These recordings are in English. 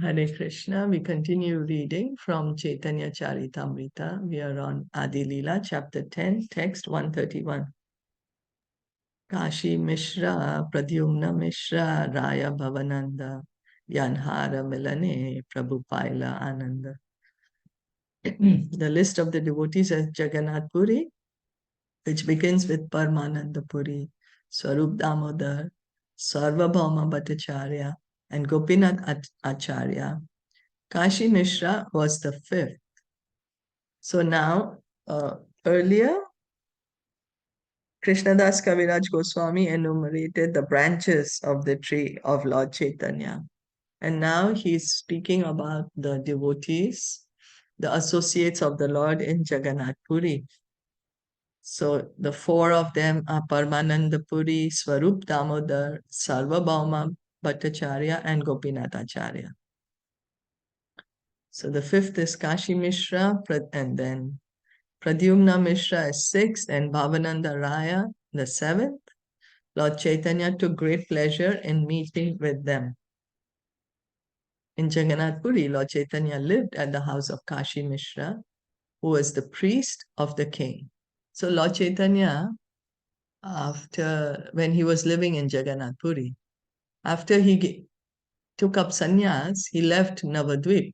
Hare Krishna. We continue reading from Caitaniya Caritamrita. We are on Adi Leela, chapter 10, text 131. Kashi Mishra, Pradyumna Mishra, Raya Bhavananda, Yanhara Milane, Prabhu Paila Ananda. The list of the devotees at Jagannath Puri, which begins with Paramananda Puri, Swarup Damodar, Sarvabhauma Bhattacharya, and Gopinath Acharya. Kashi Mishra was the fifth. So now, earlier, Krishnadas Kaviraj Goswami enumerated the branches of the tree of Lord Chaitanya. And now he's speaking about the devotees, the associates of the Lord in Jagannath Puri. So the four of them are Paramananda Puri, Swarup Damodar, Sarvabhauma Bhattacharya, and Gopinath Acharya. So the fifth is Kashi Mishra, and then Pradyumna Mishra is sixth, and Bhavananda Raya the seventh. Lord Chaitanya took great pleasure in meeting with them. In Jagannath Puri, Lord Chaitanya lived at the house of Kashi Mishra, who was the priest of the king. So Lord Chaitanya, when he was living in Jagannath Puri, after he took up sannyas, he left Navadvip.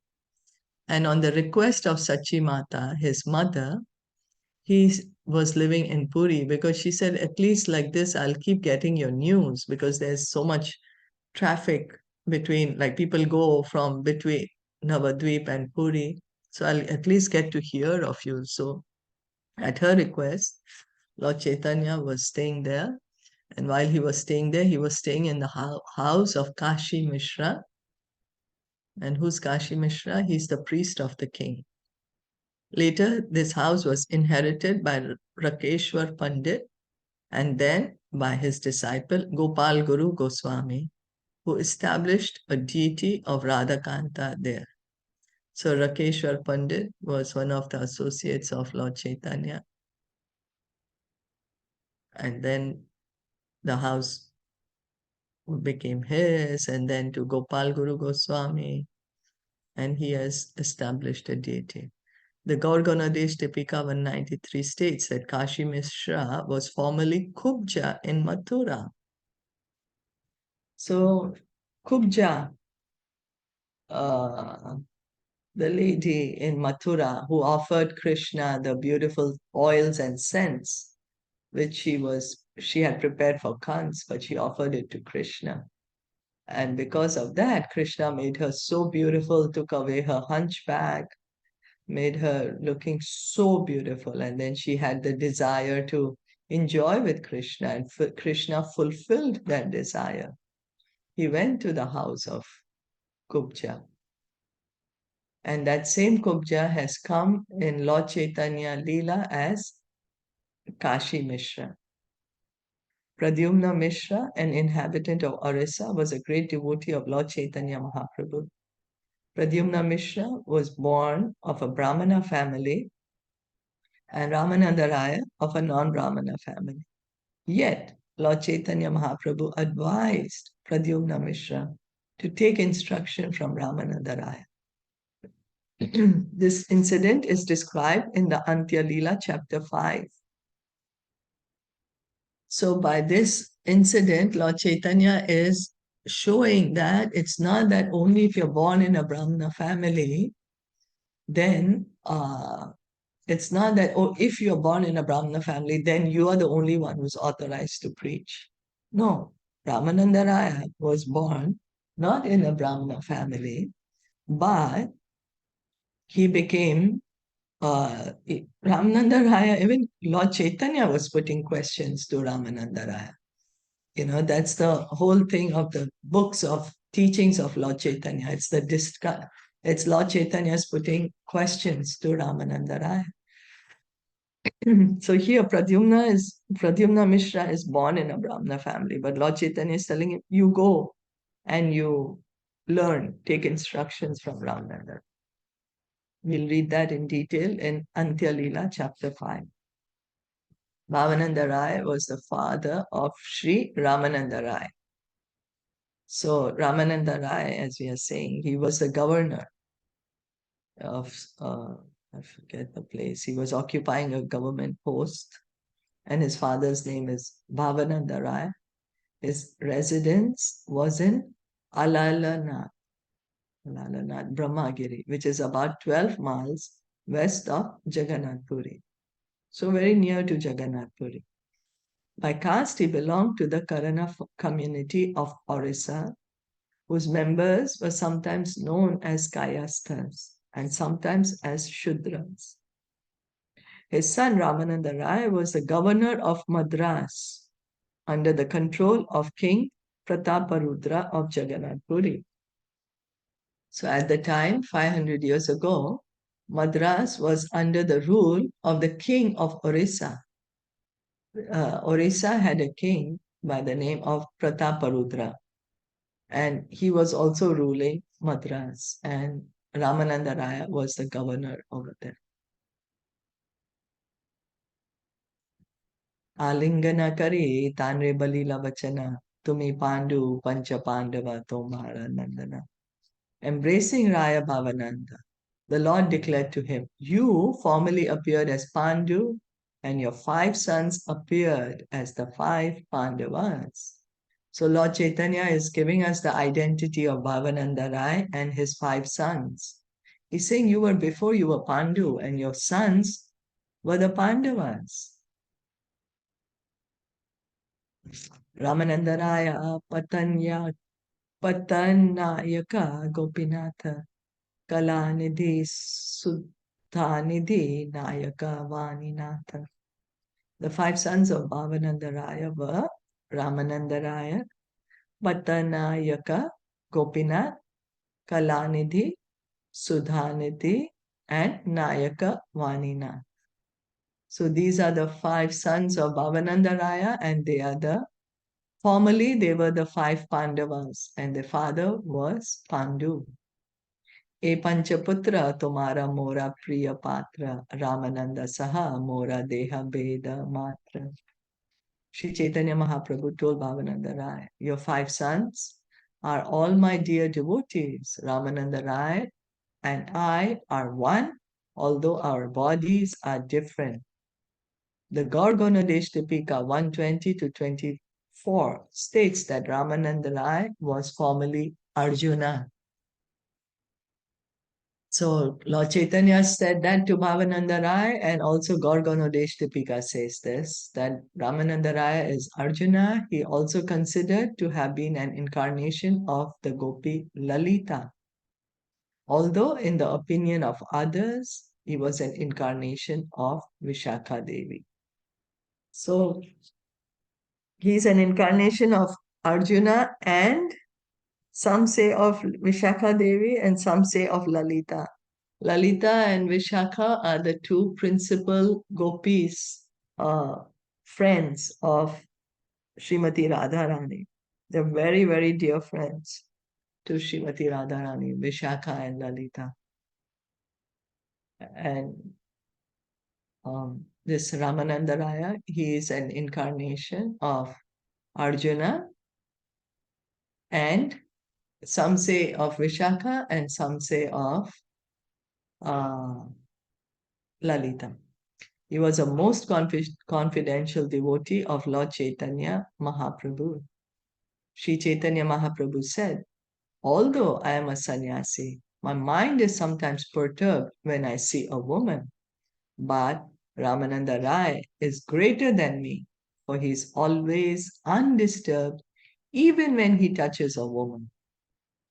And on the request of Sachi Mata, his mother, he was living in Puri because she said, at least like this, I'll keep getting your news because there's so much traffic between, like people go from between Navadvip and Puri. So I'll at least get to hear of you. So at her request, Lord Chaitanya was staying there. And while he was staying there, he was staying in the house of Kashi Mishra. And who's Kashi Mishra? He's the priest of the king. Later, this house was inherited by Rakeshwar Pandit and then by his disciple Gopal Guru Goswami, who established a deity of Radhakanta there. So Rakeshwar Pandit was one of the associates of Lord Chaitanya. And then the house became his, and then to Gopal Guru Goswami, and he has established a deity. The Gaur-Ganadesh Tipika 193 states that Kashi Mishra was formerly Kubja in Mathura. So Kubja, the lady in Mathura who offered Krishna the beautiful oils and scents, which she had prepared for Kans, but she offered it to Krishna. And because of that, Krishna made her so beautiful, took away her hunchback, made her looking so beautiful. And then she had the desire to enjoy with Krishna, and Krishna fulfilled that desire. He went to the house of Kubja. And that same Kubja has come in Lord Chaitanya Leela as Kashi Mishra. Pradyumna Mishra, an inhabitant of Orissa, was a great devotee of Lord Chaitanya Mahaprabhu. Pradyumna Mishra was born of a Brahmana family and Ramananda Raya of a non-Brahmana family. Yet, Lord Chaitanya Mahaprabhu advised Pradyumna Mishra to take instruction from Ramananda Raya. This incident is described in the Antya Leela, chapter 5. So by this incident, Lord Chaitanya is showing that it's not that only if you're born in a Brahmana family, then it's not that, oh, if you're born in a Brahmana family, then you are the only one who's authorized to preach. No, Ramananda Raya was born not in a Brahmana family, but he became Ramananda Raya, even Lord Chaitanya was putting questions to Ramananda Raya. You know, that's the whole thing of the books of teachings of Lord Chaitanya. It's Lord Chaitanya's putting questions to Ramananda Raya. So here Pradyumna Mishra is born in a Brahmana family, but Lord Chaitanya is telling him, you go and you learn, take instructions from Ramananda. We'll read that in detail in Antya Leela, chapter 5. Bhavananda Rai was the father of Sri Ramananda Rai. So Ramananda Rai, as we are saying, he was the governor of, I forget the place. He was occupying a government post, and his father's name is Bhavananda Rai. His residence was in Alalanath, Brahmagiri, which is about 12 miles west of Jagannath Puri. So very near to Jagannath Puri. By caste, he belonged to the Karana community of Orissa, whose members were sometimes known as Kayasthas and sometimes as Shudras. His son Ramananda Rai was the governor of Madras under the control of King Prataparudra of Jagannath Puri. So at the time, 500 years ago, Madras was under the rule of the king of Orissa. Orissa had a king by the name of Prataparudra, and he was also ruling Madras, and Ramananda Raya was the governor over there. Alingana kare tanre balila vachana, tumi pandu pancha pandava tomara nandana. Embracing Raya Bhavananda, the Lord declared to him, "You formerly appeared as Pandu, and your 5 sons appeared as the 5 Pandavas." So Lord Chaitanya is giving us the identity of Bhavananda Rai and his 5 sons. He's saying before you were Pandu, and your sons were the Pandavas. Ramananda Raya Patannayaka Gopinatha Kalanidhi Sudhanidhi Nayaka Vaninatha. The 5 sons of Bhavananda Raya were Ramananda Raya, Pattanayaka, Gopinath, Kalanidhi, Sudhanidhi, and Nayaka Vaninath. So these are the 5 sons of Bhavananda Raya, and formerly they were the 5 Pandavas, and their father was Pandu. E Panchaputra Tomara Mora Priya Patra Ramananda Saha Mora Deha Beda Matra. Sri Chaitanya Mahaprabhu told Bhavananda Rai, "Your 5 sons are all my dear devotees. Ramananda Rai and I are one, although our bodies are different." The Gorgonodeshtapika 120 to 24 states that Ramananda Rai was formerly Arjuna. So Lord Chaitanya said that to Bhavananda Rai, and also Gorgonodeshtapika says this, that Ramananda Rai is Arjuna. He also considered to have been an incarnation of the Gopi Lalita. Although in the opinion of others, he was an incarnation of Vishakha Devi. So he's an incarnation of Arjuna, and some say of Vishakha Devi and some say of Lalita. Lalita and Vishakha are the 2 principal gopis, friends of Srimati Radharani. They're very, very dear friends to Srimati Radharani, Vishakha and Lalita. And this Ramananda Raya, he is an incarnation of Arjuna, and some say of Vishakha and some say of Lalita. He was a most confidential devotee of Lord Chaitanya Mahaprabhu. Sri Chaitanya Mahaprabhu said, "Although I am a sannyasi, my mind is sometimes perturbed when I see a woman. But Ramananda Rai is greater than me, for he is always undisturbed, even when he touches a woman."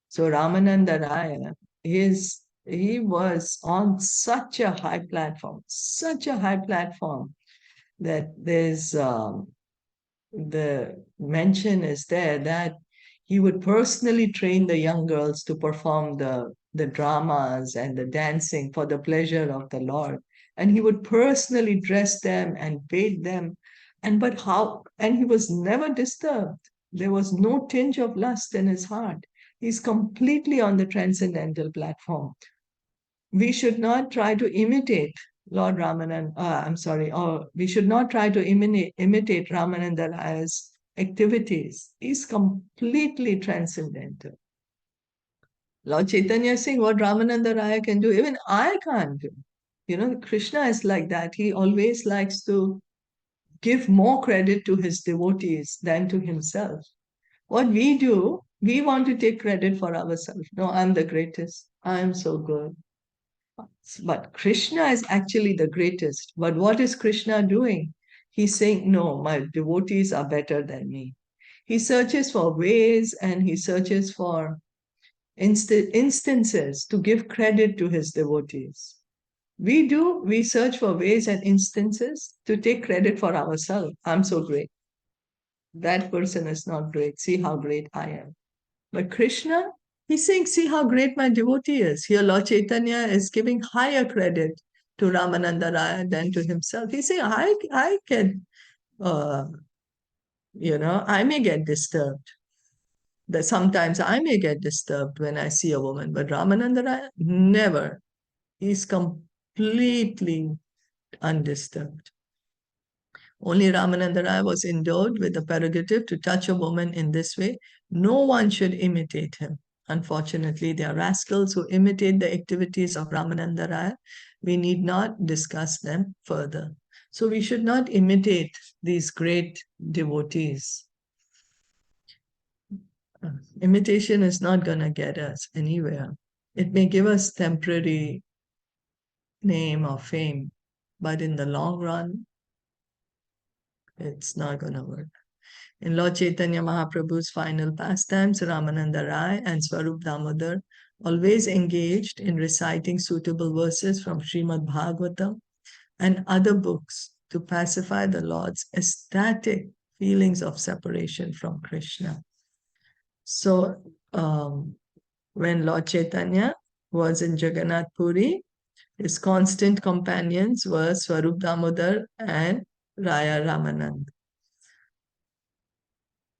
So Ramananda Raya, he was on such a high platform, that the mention is there that he would personally train the young girls to perform the dramas and the dancing for the pleasure of the Lord. And he would personally dress them and bathe them. And he was never disturbed. There was no tinge of lust in his heart. He's completely on the transcendental platform. We should not try to imitate we should not try to imitate Ramananda Raya's activities. He's completely transcendental. Lord Chaitanya is saying what Ramananda Raya can do, even I can't do. Krishna is like that. He always likes to give more credit to his devotees than to himself. What we do, we want to take credit for ourselves. No, I'm the greatest. I am so good. But Krishna is actually the greatest. But what is Krishna doing? He's saying, no, my devotees are better than me. He searches for ways and he searches for instances to give credit to his devotees. We search for ways and instances to take credit for ourselves. I'm so great. That person is not great. See how great I am. But Krishna, he's saying, see how great my devotee is. Here, Lord Chaitanya is giving higher credit to Ramananda Raya than to himself. He's saying, I can, uh, I may get disturbed. That sometimes I may get disturbed when I see a woman, but Ramananda Raya, never. He's completely undisturbed. Only Ramananda Raya was endowed with the prerogative to touch a woman in this way. No one should imitate him. Unfortunately, there are rascals who imitate the activities of Ramananda Raya. We need not discuss them further. So we should not imitate these great devotees. Imitation is not going to get us anywhere. It may give us temporary name or fame, but in the long run, it's not going to work. In Lord Chaitanya Mahaprabhu's final pastimes, Ramananda Rai and Swarup Damodar always engaged in reciting suitable verses from Srimad Bhagavatam and other books to pacify the Lord's ecstatic feelings of separation from Krishna. So, when Lord Chaitanya was in Jagannath Puri, his constant companions were Swarup Damodar and Raya Ramanand.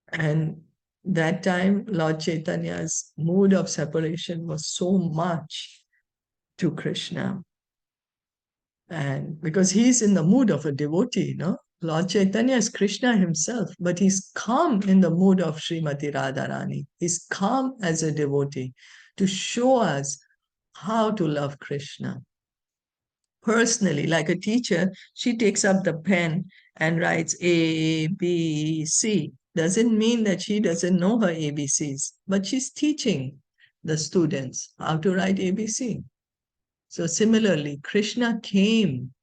And that time, Lord Chaitanya's mood of separation was so much to Krishna. And because he's in the mood of a devotee, Lord Chaitanya is Krishna himself, but he's come in the mood of Srimati Radharani. He's come as a devotee to show us how to love Krishna. Personally, like a teacher, she takes up the pen and writes A, B, C. Doesn't mean that she doesn't know her ABCs, but she's teaching the students how to write ABC. So similarly, Krishna came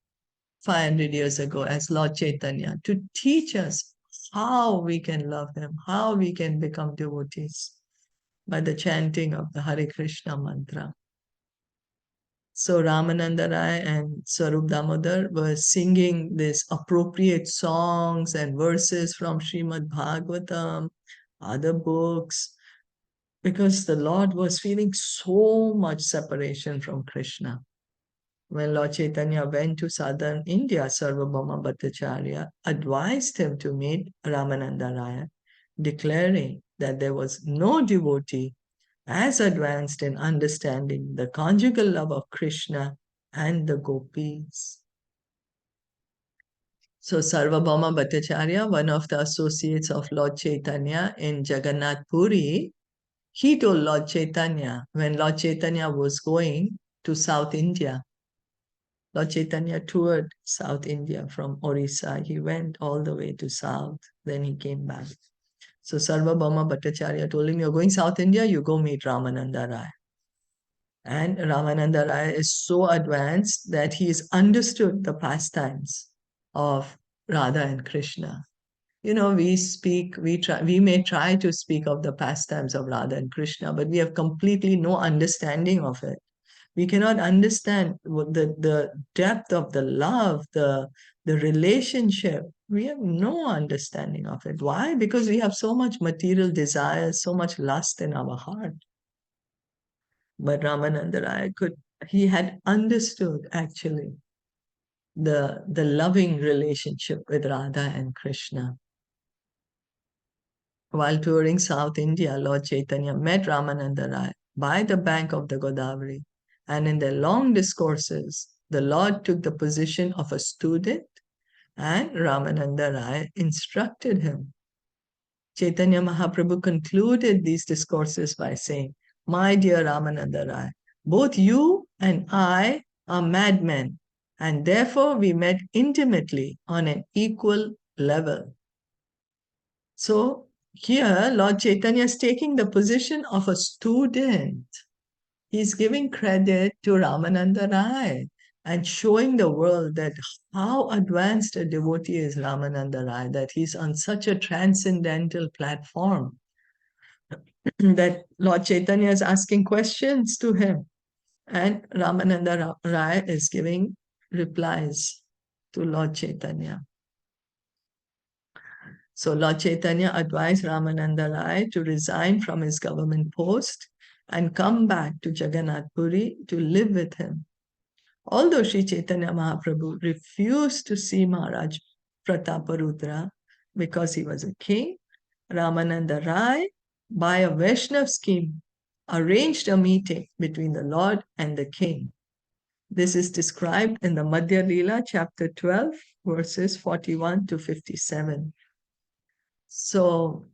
500 years ago as Lord Chaitanya to teach us how we can love him, how we can become devotees by the chanting of the Hare Krishna mantra. So Ramananda Rai and Swarup Damodar were singing these appropriate songs and verses from Srimad Bhagavatam, other books, because the Lord was feeling so much separation from Krishna. When Lord Chaitanya went to southern India, Sarvabhauma Bhattacharya advised him to meet Ramananda Raya, declaring that there was no devotee as advanced in understanding the conjugal love of Krishna and the gopis. So Sarvabhauma Bhattacharya, one of the associates of Lord Chaitanya in Jagannath Puri, he told Lord Chaitanya, when Lord Chaitanya was going to South India, Lord Chaitanya toured South India from Orissa. He went all the way to South, then he came back. So Sarvabhauma Bhattacharya told him, you're going South India, you go meet Ramananda Rai. And Ramananda Rai is so advanced that he has understood the pastimes of Radha and Krishna. We may try to speak of the pastimes of Radha and Krishna, but we have completely no understanding of it. We cannot understand the depth of the love, the relationship. We have no understanding of it. Why? Because we have so much material desire, so much lust in our heart. But Ramananda Raya he had understood actually the loving relationship with Radha and Krishna. While touring South India, Lord Chaitanya met Ramananda Raya by the bank of the Godavari. And in their long discourses, the Lord took the position of a student and Ramananda Raya instructed him. Chaitanya Mahaprabhu concluded these discourses by saying, "My dear Ramananda Rai, both you and I are madmen, and therefore we met intimately on an equal level." So here, Lord Chaitanya is taking the position of a student. He's giving credit to Ramananda Rai and showing the world that how advanced a devotee is Ramananda Rai, that he's on such a transcendental platform that Lord Chaitanya is asking questions to him. And Ramananda Rai is giving replies to Lord Chaitanya. So Lord Chaitanya advised Ramananda Rai to resign from his government post and come back to Jagannath Puri to live with him. Although Sri Chaitanya Mahaprabhu refused to see Maharaj Prataparudra because he was a king, Ramananda Rai, by a Vaishnav scheme, arranged a meeting between the Lord and the king. This is described in the Madhya Leela, chapter 12, verses 41 to 57. So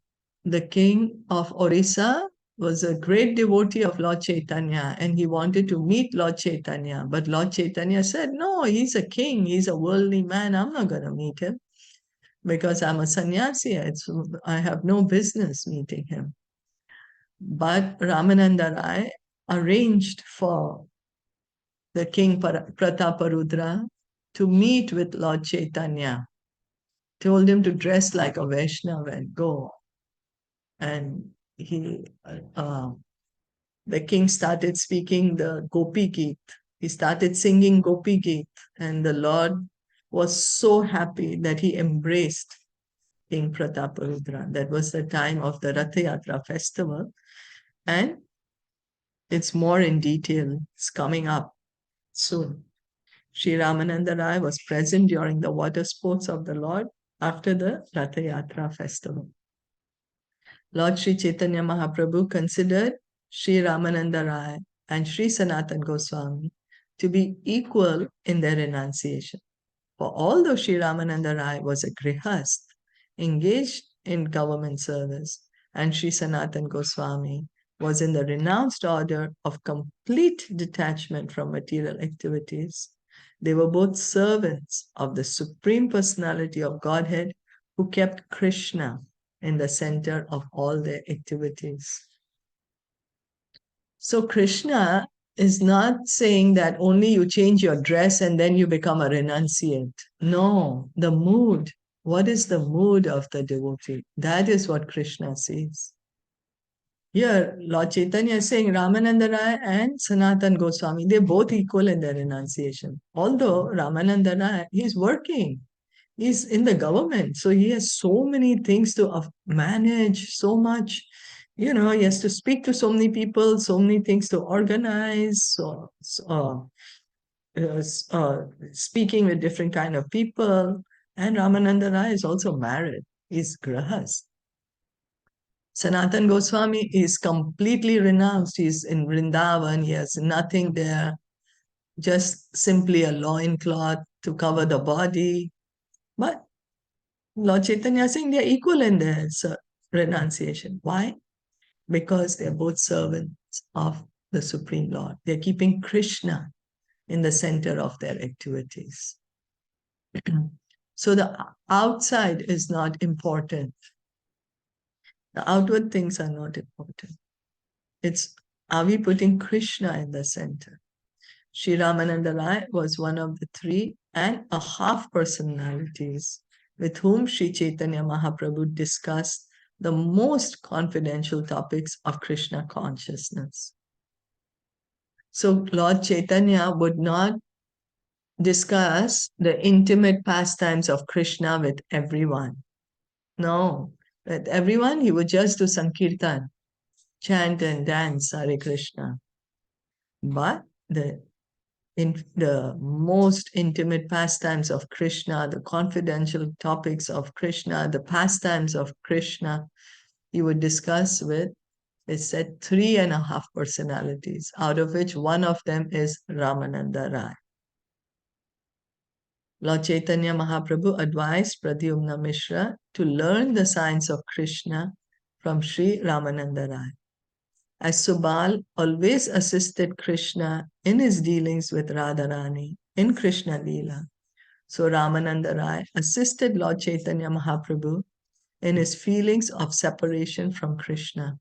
the king of Orissa was a great devotee of Lord Chaitanya and he wanted to meet Lord Chaitanya. But Lord Chaitanya said, "No, he's a king, he's a worldly man. I'm not going to meet him because I'm a sannyasi. I have no business meeting him." But Ramananda Rai arranged for the king Prataparudra to meet with Lord Chaitanya, told him to dress like a Vaishnava and go. And the king started speaking the Gopi Geet. He started singing Gopi Geet, and the Lord was so happy that he embraced King Prataparudra. That was the time of the Ratha Yatra festival, and it's more in detail. It's coming up soon. Sri Ramananda Rai was present during the water sports of the Lord after the Ratha Yatra festival. Lord Sri Chaitanya Mahaprabhu considered Sri Ramananda Rai and Sri Sanatan Goswami to be equal in their renunciation. For although Sri Ramananda Rai was a grihast, engaged in government service, and Sri Sanatan Goswami was in the renounced order of complete detachment from material activities, they were both servants of the Supreme Personality of Godhead who kept Krishna in the center of all their activities. So Krishna is not saying that only you change your dress and then you become a renunciate. No, the mood. What is the mood of the devotee? That is what Krishna sees. Here, Lord Chaitanya is saying Ramananda Rai and Sanatan Goswami, they're both equal in their renunciation. Although Ramananda Rai, he's working, he's in the government, so he has so many things to manage, so much, he has to speak to so many people, so many things to organize, speaking with different kind of people. And Ramananda Rai is also married, he's grahas. Sanatan Goswami is completely renounced. He's in Vrindavan. He has nothing there, just simply a loincloth to cover the body. But Lord Chaitanya is saying they're equal in their renunciation. Why? Because they're both servants of the Supreme Lord. They're keeping Krishna in the center of their activities. So the outside is not important. The outward things are not important. It's, are we putting Krishna in the center? Sri Ramananda Rai was one of the 3.5 personalities with whom Sri Chaitanya Mahaprabhu discussed the most confidential topics of Krishna consciousness. So Lord Chaitanya would not discuss the intimate pastimes of Krishna with everyone. No, with everyone he would just do Sankirtan, chant and dance Hare Krishna. But in the most intimate pastimes of Krishna, the confidential topics of Krishna, the pastimes of Krishna, he would discuss with, it said, 3.5 personalities, out of which one of them is Ramananda Rai. Lord Chaitanya Mahaprabhu advised Pradyumna Mishra to learn the science of Krishna from Sri Ramananda Rai. As Subal always assisted Krishna in his dealings with Radharani in Krishna Leela, so Ramananda Rai assisted Lord Chaitanya Mahaprabhu in his feelings of separation from Krishna.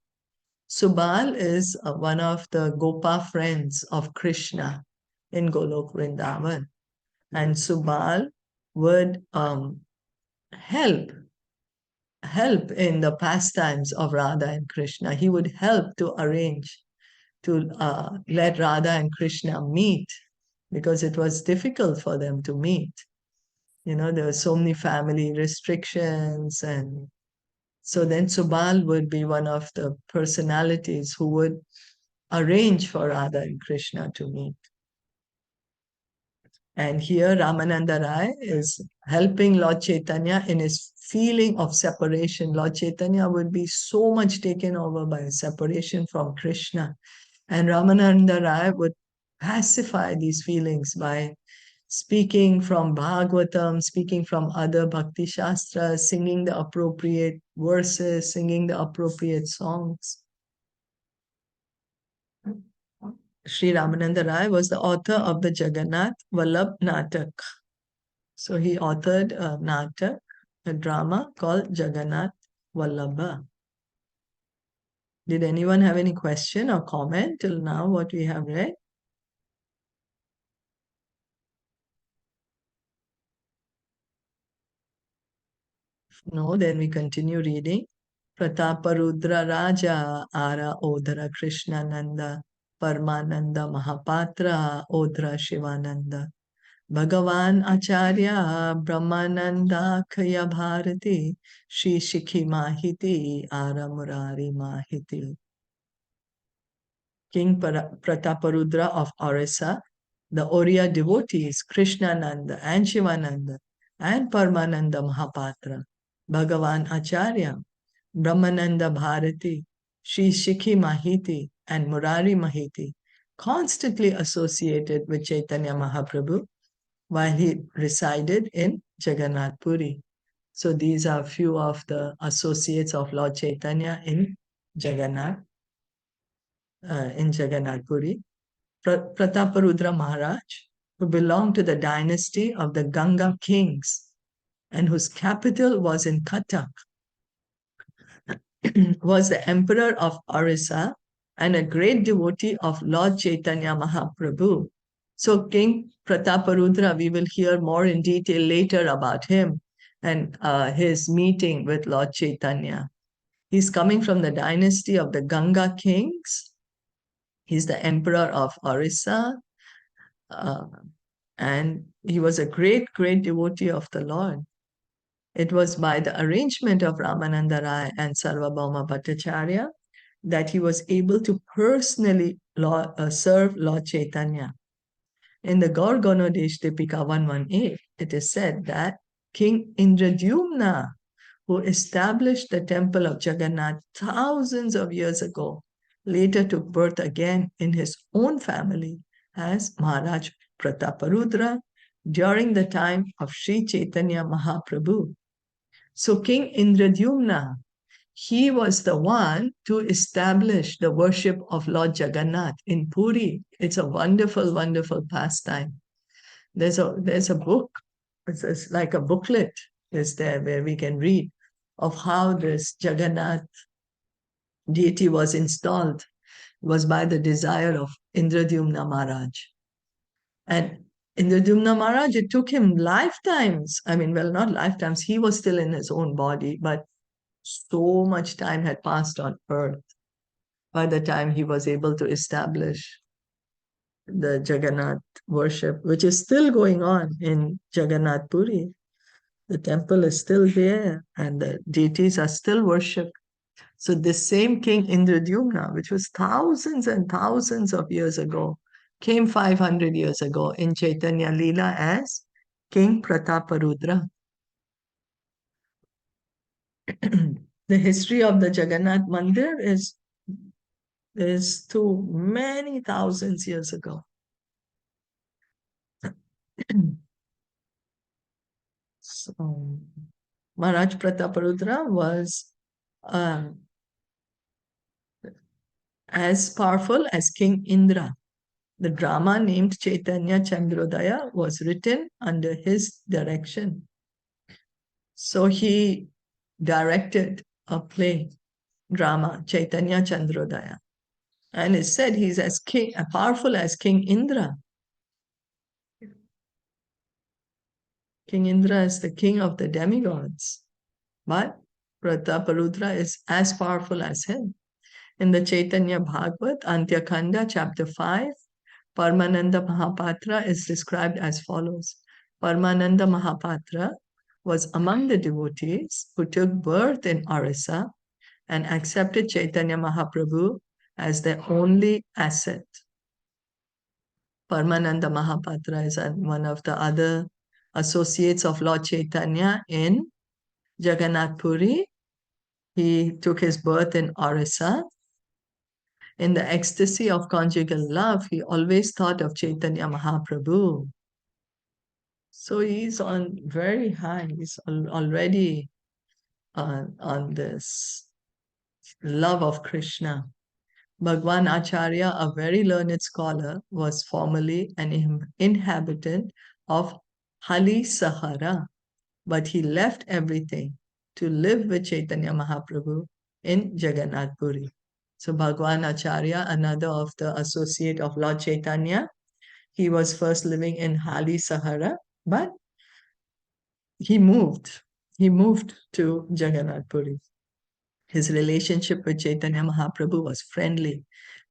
Subal is one of the Gopa friends of Krishna in Golok Vrindavan. And Subal would help in the pastimes of Radha and Krishna. He would help to arrange to let Radha and Krishna meet because it was difficult for them to meet. There were so many family restrictions, and so then Subal would be one of the personalities who would arrange for Radha and Krishna to meet. And here Ramananda Rai is helping Lord Chaitanya in his feeling of separation. Lord Chaitanya would be so much taken over by separation from Krishna. And Ramananda Rai would pacify these feelings by speaking from Bhagavatam, speaking from other Bhakti Shastras, singing the appropriate verses, singing the appropriate songs. Sri Ramananda Rai was the author of the Jagannath Vallabh Natak. So he authored a natak, a drama called Jagannath Vallabha. Did anyone have any question or comment till now what we have read? No, then we continue reading. Prataparudra Raja Ara Odhara Krishnananda Parmananda Mahapatra Odhra Shivananda Bhagavan Acharya Brahmananda Kaya Bharati Shri Shikhi Mahiti Ara Murari Mahiti. King Prataparudra of Orissa, the Oriya devotees Krishnananda and Shivananda and Parmananda Mahapatra, Bhagavan Acharya, Brahmananda Bharati, Sri Shikhi Mahiti and Murari Mahiti constantly associated with Chaitanya Mahaprabhu while he resided in Jagannath Puri. So these are few of the associates of Lord Chaitanya in Jagannath Puri. Prataparudra Maharaj, who belonged to the dynasty of the Ganga kings and whose capital was in Cuttack, was the emperor of Orissa and a great devotee of Lord Chaitanya Mahaprabhu. So King Prataparudra, we will hear more in detail later about him and his meeting with Lord Chaitanya. He's coming from the dynasty of the Ganga kings. He's the emperor of Orissa, and he was a great, great devotee of the Lord. It was by the arrangement of Ramananda Rai and Sarvabhauma Bhattacharya that he was able to personally serve Lord Chaitanya. In the Gaur Ganodesh Dipika 118, it is said that King Indradyumna, who established the temple of Jagannath thousands of years ago, later took birth again in his own family as Maharaj Prataparudra during the time of Sri Chaitanya Mahaprabhu. So King Indradyumna, he was the one to establish the worship of Lord Jagannath in Puri. It's a wonderful, wonderful pastime. There's a book, it's like a booklet is there where we can read of how this Jagannath deity was installed. It was by the desire of Indradyumna Maharaj. And Indradyumna Maharaj, it took him lifetimes. Not lifetimes, he was still in his own body, but so much time had passed on earth by the time he was able to establish the Jagannath worship, which is still going on in Jagannath Puri. The temple is still there and the deities are still worshipped. So this same King Indradyumna, which was thousands and thousands of years ago, came 500 years ago in Chaitanya Leela as King Prataparudra. The history of the Jagannath Mandir is to many thousands years ago. Maharaj Prataparudra was as powerful as King Indra. The drama named Caitanya Chandrodaya was written under his direction. So he directed a play, drama, Caitanya Chandrodaya. And it said he's as powerful as King Indra. King Indra is the king of the demigods. But Prataparudra is as powerful as him. In the Caitanya Bhagavat, Antyakanda, chapter 5, Paramananda Mahapatra is described as follows. Paramananda Mahapatra was among the devotees who took birth in Orissa and accepted Chaitanya Mahaprabhu as their only asset. Paramananda Mahapatra is one of the other associates of Lord Chaitanya in Jagannath Puri. He took his birth in Orissa. In the ecstasy of conjugal love, he always thought of Chaitanya Mahaprabhu. So he's on very high. He's already on this love of Krishna. Bhagwan Acharya, a very learned scholar, was formerly an inhabitant of Hali Sahara, but he left everything to live with Chaitanya Mahaprabhu in Jagannath Puri. So Bhagwan Acharya, another of the associate of Lord Chaitanya, he was first living in Hali Sahara, but he moved to Jagannath Puri. His relationship with Chaitanya Mahaprabhu was friendly,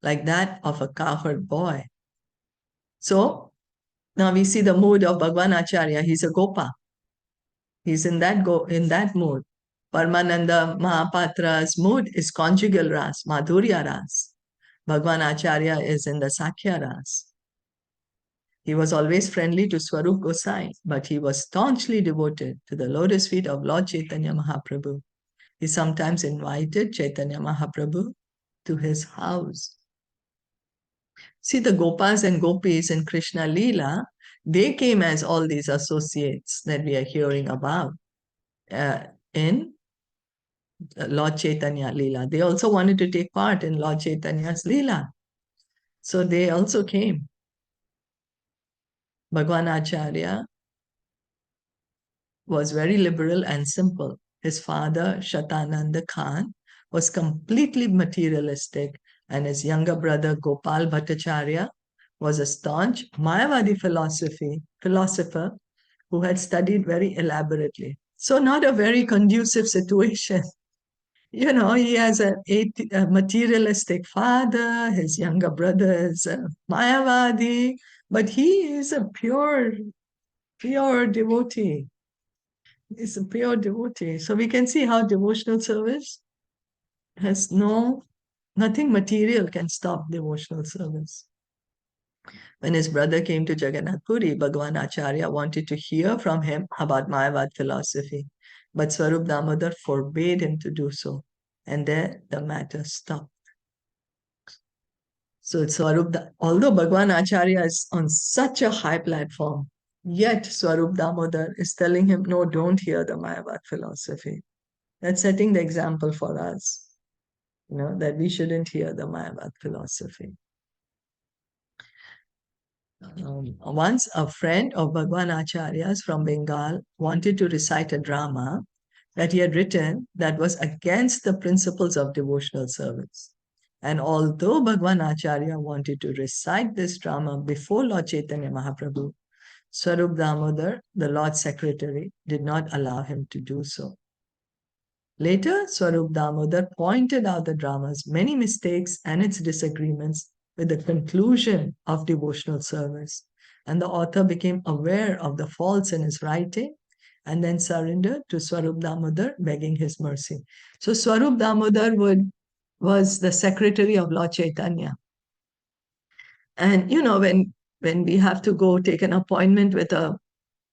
like that of a cowherd boy. So now we see the mood of Bhagwan Acharya. He's a Gopa. He's in that mood. Paramananda Mahapatra's mood is conjugal ras, Madhurya ras. Bhagwan Acharya is in the Sakhya ras. He was always friendly to Swarup Gosai, but he was staunchly devoted to the lotus feet of Lord Chaitanya Mahaprabhu. He sometimes invited Chaitanya Mahaprabhu to his house. See, the Gopas and Gopis in Krishna Leela, they came as all these associates that we are hearing about in Lord Chaitanya Leela. They also wanted to take part in Lord Chaitanya's Leela. So they also came. Bhagwan Acharya was very liberal and simple. His father, Shatananda Khan, was completely materialistic, and his younger brother, Gopal Bhattacharya, was a staunch Mayavadi philosopher who had studied very elaborately. So not a very conducive situation. You know, he has a materialistic father, his younger brother is a Mayavadi, but he is a pure devotee. He's a pure devotee. So we can see how devotional service has nothing material can stop devotional service. When his brother came to Jagannath Puri, Bhagwan Acharya wanted to hear from him about Mayavad philosophy, but Swarup Damodar forbade him to do so. And there the matter stopped. So although Bhagwan Acharya is on such a high platform, yet Swarup Damodar is telling him, no, don't hear the Mayavad philosophy. That's setting the example for us, that we shouldn't hear the Mayavad philosophy. Once a friend of Bhagwan Acharya's from Bengal wanted to recite a drama that he had written that was against the principles of devotional service. And although Bhagwan Acharya wanted to recite this drama before Lord Chaitanya Mahaprabhu, Swarup Damodar, the Lord's secretary, did not allow him to do so. Later, Swarup Damodar pointed out the drama's many mistakes and its disagreements with the conclusion of devotional service. And the author became aware of the faults in his writing and then surrendered to Swarup Damodar, begging his mercy. So Swarup Damodar was the secretary of Lord Chaitanya. And, when we have to go take an appointment with a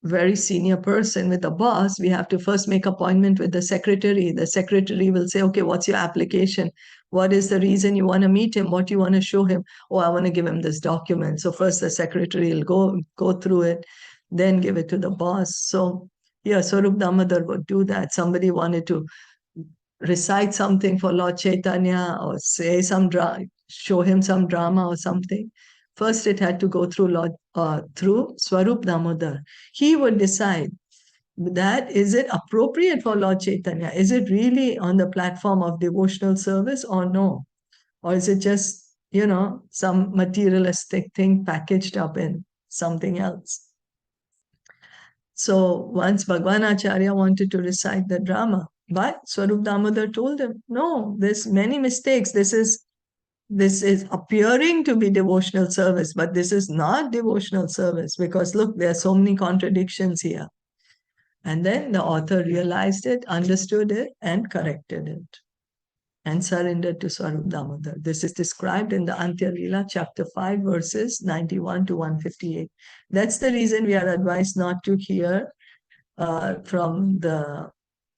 very senior person, with a boss, we have to first make appointment with the secretary. The secretary will say, okay, what's your application? What is the reason you want to meet him? What do you want to show him? Oh, I want to give him this document. So first the secretary will go through it, then give it to the boss. So Yeah, Swarup Damodar would do that. Somebody wanted to recite something for Lord Chaitanya or say some show him some drama or something. First, it had to go through Swarup Damodar. He would decide that is it appropriate for Lord Chaitanya? Is it really on the platform of devotional service or no? Or is it just, some materialistic thing packaged up in something else? So once Bhagwan Acharya wanted to recite the drama, but Swarup Damodar told him, no, there's many mistakes. This is appearing to be devotional service, but this is not devotional service because look, there are so many contradictions here. And then the author realized it, understood it, and corrected it, and surrendered to Swarup Damodar. This is described in the Antya Leela, chapter 5, verses 91 to 158. That's the reason we are advised not to hear from the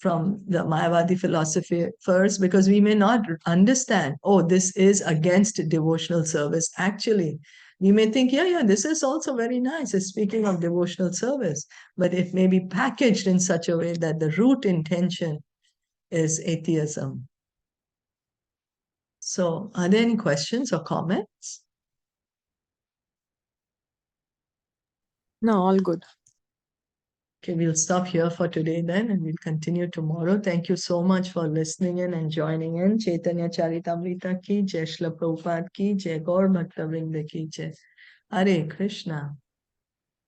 Mayavadi philosophy first, because we may not understand, oh, this is against devotional service. Actually, we may think, yeah, this is also very nice. It's speaking of devotional service, but it may be packaged in such a way that the root intention is atheism. So, are there any questions or comments? No, all good. Okay, we'll stop here for today then, and we'll continue tomorrow. Thank you so much for listening in and joining in. Caitanya Caritamrita ki jai, Shilpa Prabhupada ki jai, Gaur Bhakta Vrinda ki jai. Hare Krishna.